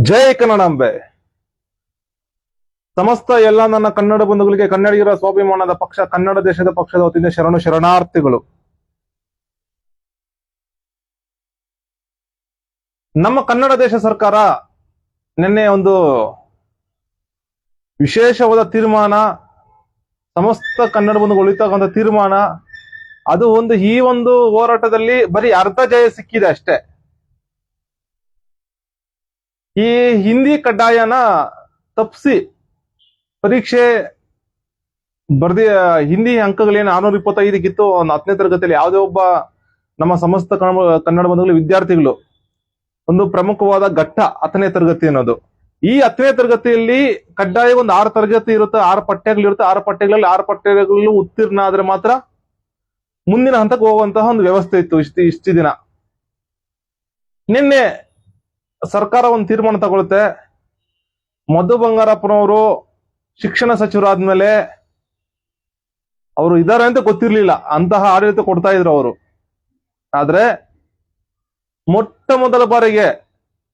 ಜೈ ಕನ್ನಡಾಂಬೆ. ಸಮಸ್ತ ಎಲ್ಲ ನನ್ನ ಕನ್ನಡ ಬಂಧುಗಳಿಗೆ, ಕನ್ನಡಿಗರ ಸ್ವಾಭಿಮಾನದ ಪಕ್ಷ ಕನ್ನಡ ದೇಶದ ಪಕ್ಷದ ವತಿಯಿಂದ ಶರಣಾರ್ಥಿಗಳು. ನಮ್ಮ ಕನ್ನಡ ದೇಶ ಸರ್ಕಾರ ನಿನ್ನೆ ಒಂದು ವಿಶೇಷವಾದ ತೀರ್ಮಾನ, ಸಮಸ್ತ ಕನ್ನಡ ಬಂಧುಗಳು ಉಳಿತಕ್ಕಂಥ ತೀರ್ಮಾನ, ಅದು ಈ ಒಂದು ಹೋರಾಟದಲ್ಲಿ ಬರೀ ಅರ್ಧ ಜಯ ಸಿಕ್ಕಿದೆ ಅಷ್ಟೇ. ಈ ಹಿಂದಿ ಕಡ್ಡಾಯನ ತಪ್ಪಿಸಿ ಪರೀಕ್ಷೆ ಬರ್ದಿ ಹಿಂದಿ ಅಂಕಗಳೇನು 625 ಒಂದು 10ನೇ ತರಗತಿಯಲ್ಲಿ ಯಾವುದೇ ಒಬ್ಬ ನಮ್ಮ ಸಮಸ್ತ ಕನ್ನಡ ಬಂಧುಗಳು ವಿದ್ಯಾರ್ಥಿಗಳು ಒಂದು ಪ್ರಮುಖವಾದ ಘಟ್ಟ 10ನೇ ತರಗತಿ ಅನ್ನೋದು. ಈ 10ನೇ ತರಗತಿಯಲ್ಲಿ ಕಡ್ಡಾಯ ಒಂದು 6 ತರಗತಿ ಇರುತ್ತೆ, 6 ಪಠ್ಯಗಳಿರುತ್ತೆ. 6 ಪಠ್ಯಗಳಲ್ಲಿ 6 ಪಠ್ಯಗಳು ಉತ್ತೀರ್ಣ ಆದ್ರೆ ಮಾತ್ರ ಮುಂದಿನ ಹಂತಕ್ಕೆ ಹೋಗುವಂತಹ ಒಂದು ವ್ಯವಸ್ಥೆ ಇತ್ತು ಇಷ್ಟು ದಿನ. ನಿನ್ನೆ ಸರ್ಕಾರ ಒಂದು ತೀರ್ಮಾನ ತಗೊಳುತ್ತೆ. ಮಧು ಬಂಗಾರಪ್ಪನವರು ಶಿಕ್ಷಣ ಸಚಿವರಾದ್ಮೇಲೆ ಅವರು ಇದ್ದಾರೆ ಅಂತ ಗೊತ್ತಿರ್ಲಿಲ್ಲ, ಅಂತಹ ಆಡಳಿತ ಕೊಡ್ತಾ ಇದ್ರು ಅವರು. ಆದ್ರೆ ಮೊಟ್ಟ ಮೊದಲ ಬಾರಿಗೆ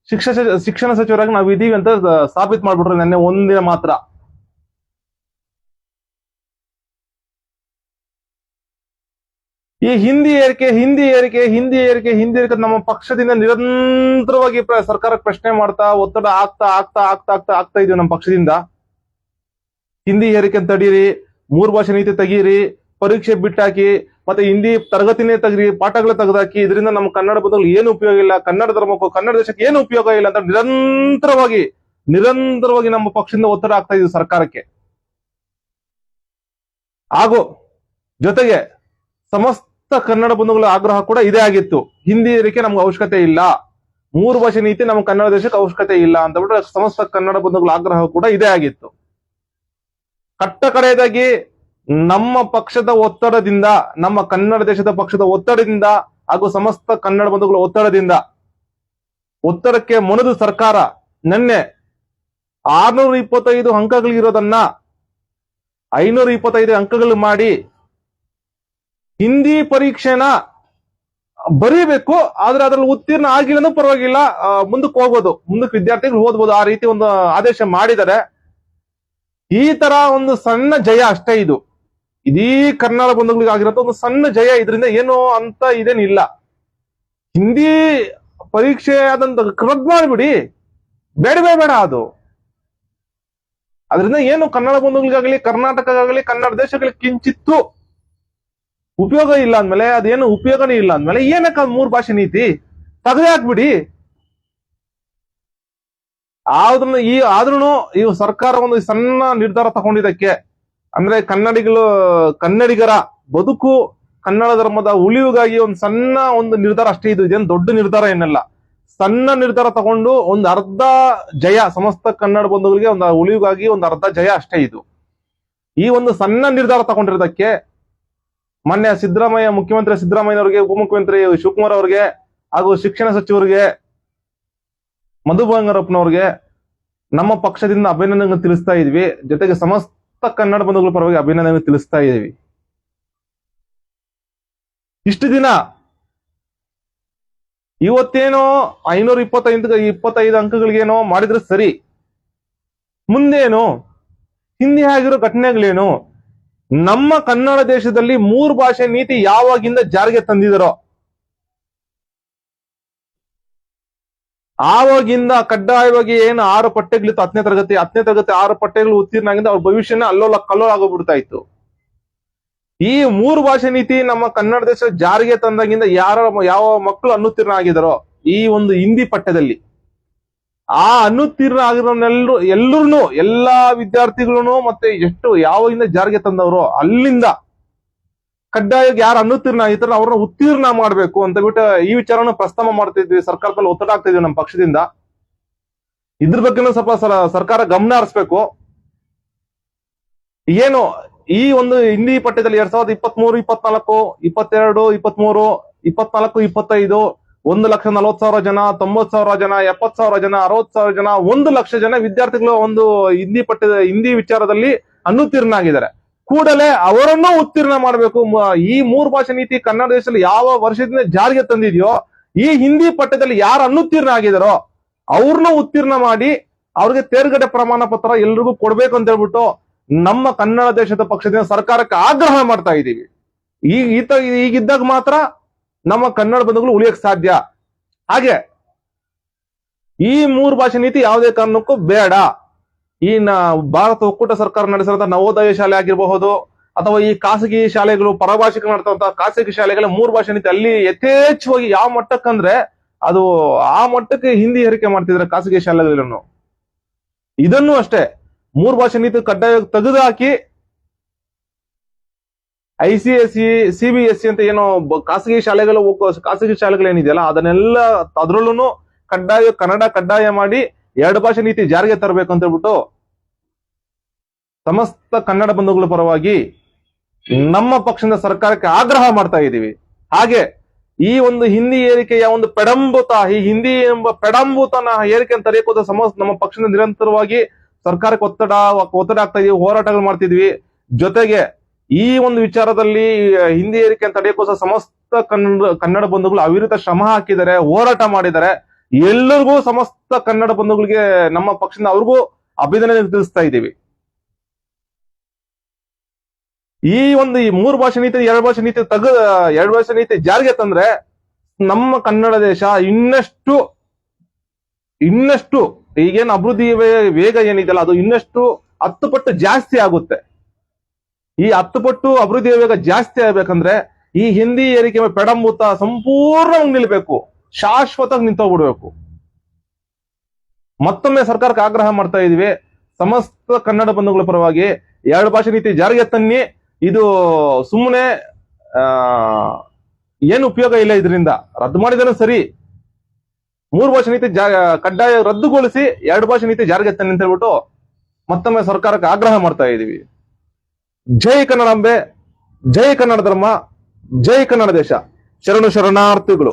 ಶಿಕ್ಷಣ ಸಚಿವರಾಗಿ ನಾವು ಇದೀವಿ ಅಂತ ಸಾಬೀತು ಮಾಡ್ಬಿಟ್ರು ನಿನ್ನೆ ಒಂದಿನ ಮಾತ್ರ. ಈ ಹಿಂದಿ ಏರಿಕೆ ನಮ್ಮ ಪಕ್ಷದಿಂದ ನಿರಂತರವಾಗಿ ಸರ್ಕಾರಕ್ಕೆ ಪ್ರಶ್ನೆ ಮಾಡ್ತಾ ಒತ್ತಡ ಆಗ್ತಾ ಇದೀವಿ. ನಮ್ಮ ಪಕ್ಷದಿಂದ ಹಿಂದಿ ಏರಿಕೆ ತಡೀರಿ, 3 ಭಾಷೆ ನೀತಿ ತೆಗೀರಿ, ಪರೀಕ್ಷೆ ಬಿಟ್ಟಾಕಿ, ಮತ್ತೆ ಹಿಂದಿ ತರಗತಿನೇ ತೆಗೀರಿ, ಪಾಠಗಳ ತೆಗೆದಾಕಿ. ಇದರಿಂದ ನಮ್ಮ ಕನ್ನಡ ಬಂಧುಗಳು ಏನು ಉಪಯೋಗ ಇಲ್ಲ, ಕನ್ನಡ ಧರ್ಮಕ್ಕೂ ಕನ್ನಡ ದೇಶಕ್ಕೆ ಏನು ಉಪಯೋಗ ಇಲ್ಲ ಅಂತ ನಿರಂತರವಾಗಿ ನಮ್ಮ ಪಕ್ಷದಿಂದ ಒತ್ತಡ ಆಗ್ತಾ ಇದೀವಿ ಸರ್ಕಾರಕ್ಕೆ. ಹಾಗೂ ಜೊತೆಗೆ ಸಮಸ್ತ ಕನ್ನಡ ಬಂಧುಗಳ ಆಗ್ರಹ ಕೂಡ ಇದೇ ಆಗಿತ್ತು. ಹಿಂದಿ ಏರಿಕೆ ನಮ್ಗೆ ಅವಶ್ಯಕತೆ ಇಲ್ಲ, 3 ಭಾಷೆ ನೀತಿ ನಮ್ಮ ಕನ್ನಡ ದೇಶಕ್ಕೆ ಅವಶ್ಯಕತೆ ಇಲ್ಲ ಅಂತ ಬಿಟ್ರೆ ಸಮಸ್ತ ಕನ್ನಡ ಬಂಧುಗಳ ಆಗ್ರಹ ಕೂಡ ಇದೇ ಆಗಿತ್ತು. ಕಟ್ಟ ಕಡೆಯದಾಗಿ ನಮ್ಮ ಪಕ್ಷದ ಒತ್ತಡದಿಂದ, ನಮ್ಮ ಕನ್ನಡ ದೇಶದ ಪಕ್ಷದ ಒತ್ತಡದಿಂದ ಹಾಗೂ ಸಮಸ್ತ ಕನ್ನಡ ಬಂಧುಗಳ ಒತ್ತಡಕ್ಕೆ ಮೊನದು ಸರ್ಕಾರ ನಿನ್ನೆ 625 ಅಂಕಗಳಿರೋದನ್ನ 525 ಅಂಕಗಳು ಮಾಡಿ ಹಿಂದಿ ಪರೀಕ್ಷೆನ ಬರೀಬೇಕು, ಆದ್ರೆ ಅದ್ರಲ್ಲಿ ಉತ್ತೀರ್ಣ ಆಗಿಲ್ಲ ಪರವಾಗಿಲ್ಲ, ಮುಂದಕ್ಕೆ ವಿದ್ಯಾರ್ಥಿಗಳು ಓದ್ಬೋದು, ಆ ರೀತಿ ಒಂದು ಆದೇಶ ಮಾಡಿದ್ದಾರೆ. ಈ ತರ ಒಂದು ಸಣ್ಣ ಜಯ ಅಷ್ಟೇ ಇದು. ಇದೀ ಕನ್ನಡ ಬಂಧುಗಳಿಗೆ ಆಗಿರೋ ಒಂದು ಸಣ್ಣ ಜಯ. ಇದರಿಂದ ಏನು ಅಂತ ಇದೇನಿಲ್ಲ. ಹಿಂದಿ ಪರೀಕ್ಷೆ ಅದಂತ ರದ್ದು ಮಾಡಿಬಿಡಿ, ಬೇಡ ಅದು. ಅದರಿಂದ ಏನು ಕನ್ನಡ ಬಂಧುಗಳಿಗಾಗಲಿ, ಕರ್ನಾಟಕಗಾಗಲಿ, ಕನ್ನಡ ದೇಶಗಳಿಗೆ ಕಿಂಚಿತ್ತು ಉಪಯೋಗ ಇಲ್ಲ ಅಂದ್ಮೇಲೆ, ಅದೇನು ಉಪಯೋಗನೇ ಇಲ್ಲ ಅಂದ್ಮೇಲೆ ಏನಕ್ಕ 3 ಭಾಷೆ ನೀತಿ ತೆಗೆದೇ ಹಾಕ್ಬಿಡಿ. ಆದ್ರೂ ಈ ಸರ್ಕಾರ ಒಂದು ಸಣ್ಣ ನಿರ್ಧಾರ ತಗೊಂಡಿದ್ದಕ್ಕೆ, ಅಂದ್ರೆ ಕನ್ನಡಿಗರ ಬದುಕು, ಕನ್ನಡ ಧರ್ಮದ ಉಳಿವಿಗಾಗಿ ಒಂದು ಸಣ್ಣ ಒಂದು ನಿರ್ಧಾರ ಅಷ್ಟೇ ಇದು. ಇದೇನು ದೊಡ್ಡ ನಿರ್ಧಾರ ಏನಲ್ಲ, ಸಣ್ಣ ನಿರ್ಧಾರ ತಗೊಂಡು ಒಂದು ಅರ್ಧ ಜಯ, ಸಮಸ್ತ ಕನ್ನಡ ಬಂಧುಗಳಿಗೆ ಒಂದು ಉಳಿವಿಗಾಗಿ ಒಂದು ಅರ್ಧ ಜಯ ಅಷ್ಟೇ ಇದು. ಈ ಒಂದು ಸಣ್ಣ ನಿರ್ಧಾರ ತಗೊಂಡಿರೋದಕ್ಕೆ ಮೊನ್ನೆ ಮುಖ್ಯಮಂತ್ರಿ ಸಿದ್ದರಾಮಯ್ಯನವರಿಗೆ, ಉಪಮುಖ್ಯಮಂತ್ರಿ ಶಿವಕುಮಾರ್ ಅವರಿಗೆ ಹಾಗೂ ಶಿಕ್ಷಣ ಸಚಿವರಿಗೆ ಮಧು ಬಂಗಾರಪ್ಪನವ್ರಿಗೆ ನಮ್ಮ ಪಕ್ಷದಿಂದ ಅಭಿನಂದನೆ ತಿಳಿಸ್ತಾ ಇದ್ವಿ. ಜೊತೆಗೆ ಸಮಸ್ತ ಕನ್ನಡ ಬಂಧುಗಳ ಪರವಾಗಿ ಅಭಿನಂದನೆ ತಿಳಿಸ್ತಾ ಇದೀವಿ. ಇಷ್ಟು ದಿನ ಇವತ್ತೇನೋ 525 ಅಂಕಗಳಿಗೇನೋ ಮಾಡಿದ್ರೆ ಸರಿ, ಮುಂದೇನು ಹಿಂದಿ ಆಗಿರೋ ಘಟನೆಗಳೇನು? ನಮ್ಮ ಕನ್ನಡ ದೇಶದಲ್ಲಿ 3 ಭಾಷೆ ನೀತಿ ಯಾವಾಗಿಂದ ಜಾರಿಗೆ ತಂದಿದರೋ ಆವಾಗಿಂದ ಕಡ್ಡಾಯವಾಗಿ ಏನು 6 ಪಠ್ಯಗಳಿತ್ತು, 10ನೇ ತರಗತಿ 6 ಪಠ್ಯಗಳು ಉತ್ತೀರ್ಣ ಆಗಿಂದ ಅವ್ರ ಭವಿಷ್ಯನ ಕಲ್ಲೋಲ ಆಗೋಗ್ಬಿಡ್ತಾ ಇತ್ತು. ಈ 3 ಭಾಷೆ ನೀತಿ ನಮ್ಮ ಕನ್ನಡ ದೇಶ ಜಾರಿಗೆ ತಂದಾಗಿಂದ ಯಾವ ಮಕ್ಕಳು ಅನುತ್ತೀರ್ಣ ಆಗಿದಾರೋ ಈ ಒಂದು ಹಿಂದಿ ಪಠ್ಯದಲ್ಲಿ, ಆ ಅನುತ್ತೀರ್ಣ ಆಗಿರೋನೆಲ್ಲರೂ ಎಲ್ಲಾ ವಿದ್ಯಾರ್ಥಿಗಳು ಮತ್ತೆ ಯಾವಾಗಿಂದ ಜಾರಿಗೆ ತಂದವರು ಅಲ್ಲಿಂದ ಕಡ್ಡಾಯವಾಗಿ ಯಾರು ಅನುತ್ತೀರ್ಣ ಆಗಿರ್ತಾರೋ ಅವ್ರನ್ನ ಉತ್ತೀರ್ಣ ಮಾಡ್ಬೇಕು ಅಂತ ಬಿಟ್ಟು ಈ ವಿಚಾರನ ಪ್ರಸ್ತಾವ ಮಾಡ್ತಿದ್ವಿ. ಸರ್ಕಾರದ ಮೇಲೆ ಒತ್ತಡ ಆಗ್ತಾ ಇದ್ವಿ ನಮ್ಮ ಪಕ್ಷದಿಂದ. ಇದ್ರ ಬಗ್ಗೆನೂ ಸ್ವಲ್ಪ ಸರ್ಕಾರ ಗಮನ ಹರಿಸ್ಬೇಕು. ಏನು ಈ ಒಂದು ಹಿಂದಿ ಪಠ್ಯದಲ್ಲಿ 2023, 24, 22, 23, 24, 25 1,40,000 ಜನ, 90,000 ಜನ, 70,000 ಜನ, 60,000 ಜನ, 1,00,000 ಜನ ವಿದ್ಯಾರ್ಥಿಗಳು ಒಂದು ಹಿಂದಿ ವಿಚಾರದಲ್ಲಿ ಅನುತ್ತೀರ್ಣ ಆಗಿದ್ದಾರೆ. ಕೂಡಲೇ ಅವರನ್ನು ಉತ್ತೀರ್ಣ ಮಾಡಬೇಕು. ಈ 3 ಭಾಷೆ ನೀತಿ ಕನ್ನಡ ದೇಶದಲ್ಲಿ ಯಾವ ವರ್ಷದಿಂದ ಜಾರಿಗೆ ತಂದಿದೆಯೋ ಈ ಹಿಂದಿ ಪಠ್ಯದಲ್ಲಿ ಯಾರು ಅನುತ್ತೀರ್ಣ ಆಗಿದಾರೋ ಅವ್ರನ್ನ ಉತ್ತೀರ್ಣ ಮಾಡಿ ಅವ್ರಿಗೆ ತೇರ್ಗಡೆ ಪ್ರಮಾಣ ಪತ್ರ ಎಲ್ರಿಗೂ ಕೊಡ್ಬೇಕು ಅಂತ ಹೇಳ್ಬಿಟ್ಟು ನಮ್ಮ ಕನ್ನಡ ದೇಶದ ಪಕ್ಷದಿಂದ ಸರ್ಕಾರಕ್ಕೆ ಆಗ್ರಹ ಮಾಡ್ತಾ ಇದ್ದೀವಿ. ಈಗಿದ್ದಾಗ ಮಾತ್ರ ನಮ್ಮ ಕನ್ನಡ ಬಂಧುಗಳು ಉಳಿಯಕ್ ಸಾಧ್ಯ. ಹಾಗೆ ಈ 3 ಭಾಷೆ ನೀತಿ ಯಾವುದೇ ಕಾರಣಕ್ಕೂ ಬೇಡ. ಈ ಭಾರತ ಒಕ್ಕೂಟ ಸರ್ಕಾರ ನಡೆಸಿರುವಂತಹ ನವೋದಯ ಶಾಲೆ ಆಗಿರಬಹುದು ಅಥವಾ ಈ ಖಾಸಗಿ ಶಾಲೆಗಳು ಪರಭಾಷಿಕ ನಡೆಸುವಂತಹ ಖಾಸಗಿ ಶಾಲೆಗಳ 3 ಭಾಷೆ ನೀತಿ ಅಲ್ಲಿ ಯಥೇಚ್ಛವಾಗಿ ಯಾವ ಮಟ್ಟಕ್ಕಂದ್ರೆ ಅದು ಆ ಮಟ್ಟಕ್ಕೆ ಹಿಂದಿ ಹೇರಿಕೆ ಮಾಡ್ತಿದ್ರೆ ಖಾಸಗಿ ಶಾಲೆಗಳನ್ನು. ಇದನ್ನು ಅಷ್ಟೇ 3 ಭಾಷೆ ನೀತಿ ಕಡ್ಡಾಯ ತೆಗೆದುಹಾಕಿ ICSE CBSE ಅಂತ ಏನೋ ಖಾಸಗಿ ಶಾಲೆಗಳೇನಿದೆಯಲ್ಲ ಅದನ್ನೆಲ್ಲ ಅದ್ರಲ್ಲೂ ಕನ್ನಡ ಕಡ್ಡಾಯ ಮಾಡಿ 2 ಭಾಷೆ ನೀತಿ ಜಾರಿಗೆ ತರಬೇಕು ಅಂತ ಹೇಳ್ಬಿಟ್ಟು ಸಮಸ್ತ ಕನ್ನಡ ಬಂಧುಗಳ ಪರವಾಗಿ ನಮ್ಮ ಪಕ್ಷದ ಸರ್ಕಾರಕ್ಕೆ ಆಗ್ರಹ ಮಾಡ್ತಾ ಇದ್ದೀವಿ. ಹಾಗೆ ಈ ಒಂದು ಹಿಂದಿ ಏರಿಕೆಯ ಒಂದು ಪೆಡಂಭೂತ, ಈ ಹಿಂದಿ ಎಂಬ ಪೆಡಂಭೂತನ ಏರಿಕೆ ಅಂತ ತಡೆಯೋಕೋದ ನಮ್ಮ ಪಕ್ಷದ ನಿರಂತರವಾಗಿ ಸರ್ಕಾರಕ್ಕೆ ಒತ್ತಡ ಆಗ್ತಾ ಇದೀವಿ, ಹೋರಾಟಗಳು ಮಾಡ್ತಿದ್ವಿ. ಜೊತೆಗೆ ಈ ಒಂದು ವಿಚಾರದಲ್ಲಿ ಹಿಂದಿ ಏರಿಕೆ ಅಂತ ತಡೆಯೋಕೋಸ ಸಮಸ್ತ ಕನ್ನಡ ಬಂಧುಗಳು ಅವಿರತ ಶ್ರಮ ಹಾಕಿದ್ದಾರೆ, ಹೋರಾಟ ಮಾಡಿದ್ದಾರೆ. ಎಲ್ಲರಿಗೂ ಸಮಸ್ತ ಕನ್ನಡ ಬಂಧುಗಳಿಗೆ ನಮ್ಮ ಪಕ್ಷದಿಂದ ಅವ್ರಿಗೂ ಅಭಿನಂದನೆ ತಿಳಿಸ್ತಾ ಇದ್ದೀವಿ. ಈ 3 ಭಾಷೆ ನೀತಿ 2 ಭಾಷೆ ನೀತಿ 2 ಭಾಷೆ ನೀತಿ ಜಾರಿಗೆ ತಂದ್ರೆ ನಮ್ಮ ಕನ್ನಡ ದೇಶ ಇನ್ನಷ್ಟು ಈಗೇನು ಅಭಿವೃದ್ಧಿ ವೇಗ ಏನಿದೆಯಲ್ಲ ಅದು ಇನ್ನಷ್ಟು 10 ಪಟ್ಟು ಜಾಸ್ತಿ ಆಗುತ್ತೆ. ಈ 10 ಪಟ್ಟು ಅಭಿವೃದ್ಧಿ ವೇಗ ಜಾಸ್ತಿ ಆಗ್ಬೇಕಂದ್ರೆ ಈ ಹಿಂದಿ ಏರಿಕೆ ಪೆಡಂಭೂತ ಸಂಪೂರ್ಣವಾಗಿ ನಿಲ್ಬೇಕು, ಶಾಶ್ವತವಾಗಿ ನಿಂತೋಗ್ಬಿಡ್ಬೇಕು. ಮತ್ತೊಮ್ಮೆ ಸರ್ಕಾರಕ್ಕೆ ಆಗ್ರಹ ಮಾಡ್ತಾ ಇದೀವಿ. ಸಮಸ್ತ ಕನ್ನಡ ಬಂಧುಗಳ ಪರವಾಗಿ 2 ಭಾಷೆ ನೀತಿ ಜಾರಿಗೆ ತನ್ನಿ. ಇದು ಸುಮ್ಮನೆ ಏನು ಉಪಯೋಗ ಇಲ್ಲ, ಇದರಿಂದ ರದ್ದು ಮಾಡಿದ್ರೆ ಸರಿ. 3 ಭಾಷೆ ನೀತಿ ಕಡ್ಡಾಯ ರದ್ದುಗೊಳಿಸಿ 2 ಭಾಷೆ ನೀತಿ ಜಾರಿಗೆ ತನ್ನಿ ಅಂತ ಹೇಳ್ಬಿಟ್ಟು ಮತ್ತೊಮ್ಮೆ ಸರ್ಕಾರಕ್ಕೆ ಆಗ್ರಹ ಮಾಡ್ತಾ ಇದೀವಿ. ಜೈ ಕನ್ನಡಾಂಬೆ, ಜೈ ಕನ್ನಡ ಧರ್ಮ, ಜೈ ಕನ್ನಡ ದೇಶ. ಶರಣಾರ್ಥಿಗಳು.